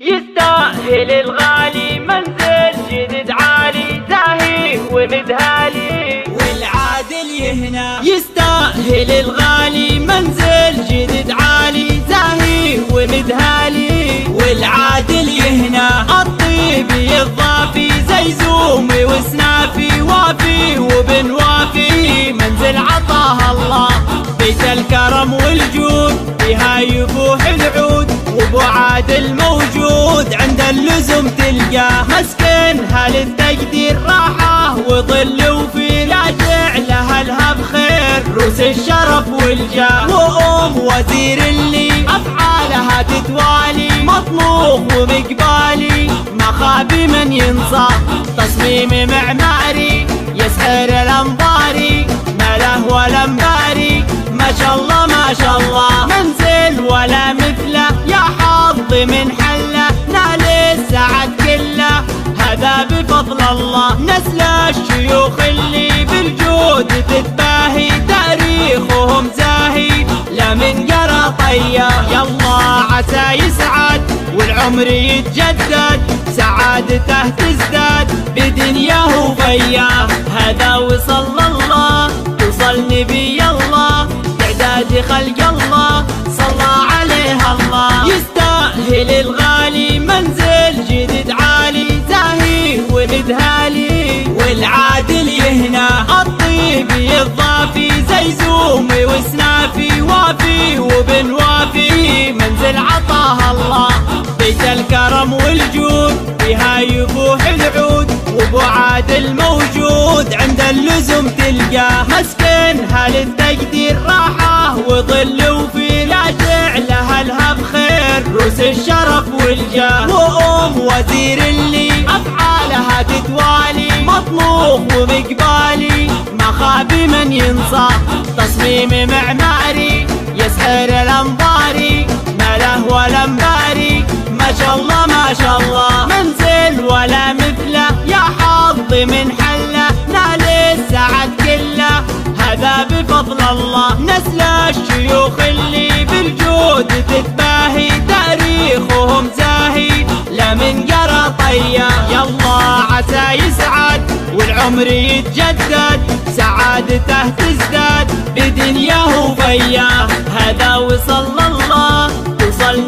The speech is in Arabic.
يستاهل الغالي منزل جديد عالي زاهي ومذهالي، والعادل يهنا. يستاهل الغالي منزل جديد عالي زاهي ومذهالي، والعادل يهنا. الطيب الضافي زيزومي وسنافي وافي وبن وافي، منزل عطاها الله بيت الكرم والجود، فيها يفوح العود وابو عادل موجود، عند اللزم تلقاه مسكنها للتقدير راحه وظل وفي راجع لها لها بخير روس الشرف والجاه، وام وزير اللي افعالها تتوالي مطموخ ومقبالي، ما خاب من ينصاف تصميم معماري يسحر الانظاري، ما له ولا مباري ما شاء الله ما شاء الله، منزل ولا مثله يا حظ من حله نال السعد كله، هذا بفضل الله نسل الشيوخ اللي بالجود تتباهي، تاريخهم زاهي لا من قرى طيار، يلا عسى يسعد والعمر يتجدد، سعادته تزداد بدنياه وفياه، هذا وصل الله توصل نبي الله، تعداد خلق الله صلى عليه الله، يستاهل الغالي منزل جديد عالي زاهي ومذهالي، والعادل يهنا. الطيب الضافي زيزومي وسنافي وافي وبن وافي، منزل عطاها الله بيت الكرم والجود، فيها يفوح العود وابو عادل موجود، عند اللزم تلقاه مسكنها للتقدير راحه وظل وفي راجع لها لها بخير روس الشرف والجاه، وام وزير اللي افعالها تتوالي مطموخ ومقبالي، ما خاب من ينصاف تصميم معماري يسحر الانظاري، ما له ولا مباري ما شاء الله ما شاء الله، منزل ولا مثله يا حظ من حله نال السعد كله، هذا بفضل الله نسل الشيوخ اللي بالجود تتباهي، تاريخهم زاهي لا من قرى طيار، يلا عسى يسعد والعمر يتجدد، سعادته تزداد بدنياه وفياه، هذا وصل الله توصل